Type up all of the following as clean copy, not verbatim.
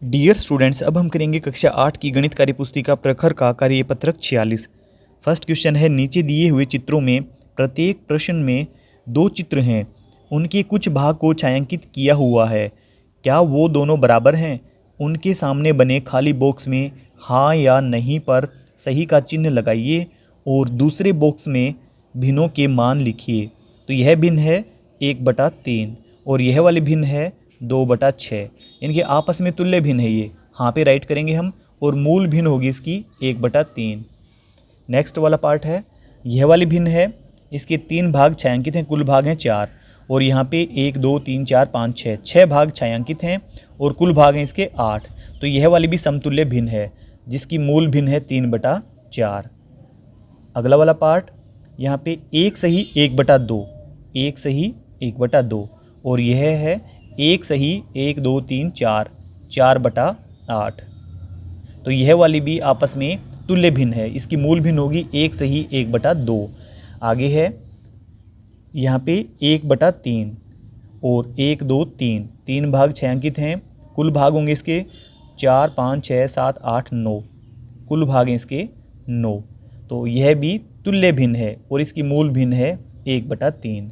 Dear students, अब हम करेंगे कक्षा 8 की गणित कार्य पुस्तिका प्रखर का कार्यपत्रक 46। फर्स्ट क्वेश्चन है, नीचे दिए हुए चित्रों में प्रत्येक प्रश्न में दो चित्र हैं, उनके कुछ भाग को छायांकित किया हुआ है, क्या वो दोनों बराबर हैं? उनके सामने बने खाली बॉक्स में हाँ या नहीं पर सही का चिन्ह लगाइए और दूसरे बॉक्स में भिन्नों के मान लिखिए। तो यह भिन्न है 1/3 और यह वाली भिन्न है 2/6। इनके आपस में तुल्य भिन्न है ये, हाँ पे राइट करेंगे हम, और मूल भिन्न होगी इसकी 1/3। नेक्स्ट वाला पार्ट है, यह वाली भिन्न है, इसके 3 भाग छायांकित हैं, कुल भाग हैं 4 और यहाँ पे 1 2 3 4 5 6 भाग छायांकित हैं और कुल भाग हैं इसके 8। तो यह वाली भी समतुल्य भिन्न है जिसकी मूल भिन्न है 3/4। अगला वाला पार्ट, यहाँ पे 1 सही 1/2, 1 सही 1/2 और यह है 1 सही 1 2 3 4, 4/8। तो यह वाली भी आपस में तुल्य भिन्न है, इसकी मूल भिन्न होगी 1 सही 1/2। आगे है यहाँ पे 1/3 और 1 2 3, 3 भाग छायांकित हैं, कुल भाग होंगे इसके 4 5 6 7 8 9, कुल भाग हैं इसके 9। तो यह भी तुल्य भिन्न है और इसकी मूल भिन्न है 1/3।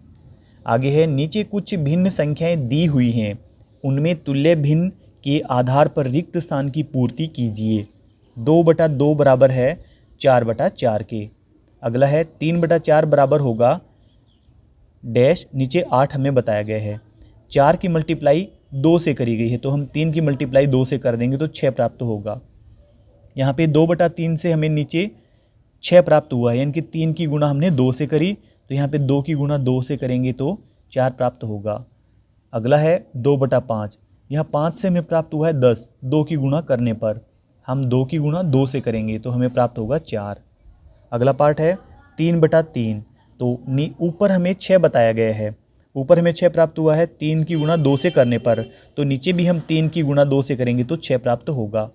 आगे है, नीचे कुछ भिन्न संख्याएं दी हुई हैं, उनमें तुल्य भिन्न के आधार पर रिक्त स्थान की पूर्ति कीजिए। 2/2 बराबर है 4/4 के। अगला है 3/4 बराबर होगा डैश, नीचे 8 हमें बताया गया है। 4 की मल्टीप्लाई 2 से करी गई है तो हम 3 की मल्टीप्लाई 2 से कर देंगे तो 6 प्राप्त होगा। यहाँ पे 2/3 से हमें नीचे 6 प्राप्त हुआ है, यानी कि 3 की गुणा हमने 2 से करी, तो यहाँ पे 2 की गुणा 2 से करेंगे तो 4 प्राप्त होगा। अगला है 2/5, यहाँ 5 से हमें प्राप्त हुआ है 10, 2 की गुणा करने पर हम 2 की गुणा 2 से करेंगे तो हमें प्राप्त होगा 4। अगला पार्ट है 3/3, तो ऊपर हमें 6 बताया गया है, ऊपर हमें 6 प्राप्त हुआ है 3 की गुणा 2 से करने पर, तो नीचे भी हम 3 की गुणा 2 से करेंगे तो 6 प्राप्त होगा।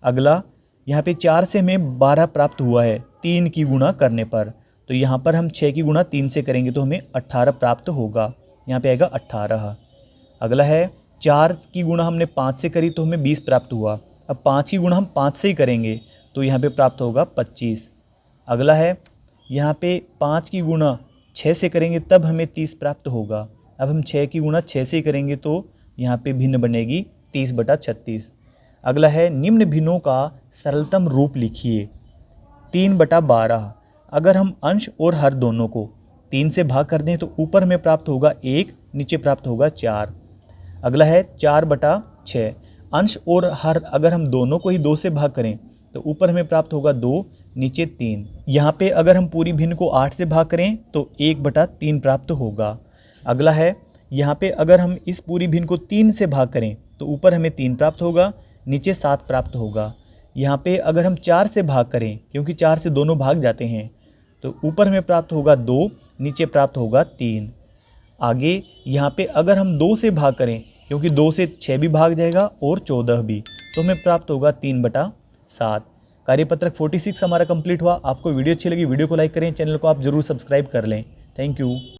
अगला यहाँ पे 4 से हमें 12 प्राप्त हुआ है 3 की गुणा करने पर, तो यहाँ पर हम 6 की गुणा 3 से करेंगे तो हमें 18 प्राप्त होगा, यहाँ पे आएगा 18। अगला है 4 की गुणा हमने 5 से करी तो हमें 20 प्राप्त हुआ, अब 5 की गुणा हम 5 से ही करेंगे तो यहाँ पे प्राप्त होगा 25। अगला है यहाँ पे 5 की गुणा 6 से करेंगे तब हमें 30 प्राप्त होगा, अब हम 6 की गुणा 6 से ही करेंगे तो यहाँ पे भिन्न बनेगी 30/36। अगला है, निम्न भिन्नों का सरलतम रूप लिखिए। 3/12, अगर हम अंश और हर दोनों को 3 से भाग कर दें तो ऊपर हमें प्राप्त होगा 1, नीचे प्राप्त होगा 4। अगला है 4/6, अंश और हर अगर हम दोनों को ही 2 से भाग करें तो ऊपर हमें प्राप्त होगा 2, नीचे 3। यहाँ पे अगर हम पूरी भिन्न को 8 से भाग करें तो 1/3 प्राप्त होगा। अगला है, यहाँ पे अगर हम इस पूरी भिन्न को 3 से भाग करें तो ऊपर हमें 3 प्राप्त होगा, नीचे 7 प्राप्त होगा। यहाँ पे अगर हम 4 से भाग करें, क्योंकि 4 से दोनों भाग जाते हैं, तो ऊपर हमें प्राप्त होगा 2, नीचे प्राप्त होगा 3। आगे यहाँ पे अगर हम 2 से भाग करें, क्योंकि 2 से 6 भी भाग जाएगा और 14 भी, तो हमें प्राप्त होगा 3/7। कार्यपत्रक 46 हमारा कंप्लीट हुआ। आपको वीडियो अच्छी लगी, वीडियो को लाइक करें, चैनल को आप जरूर सब्सक्राइब कर लें। Thank you.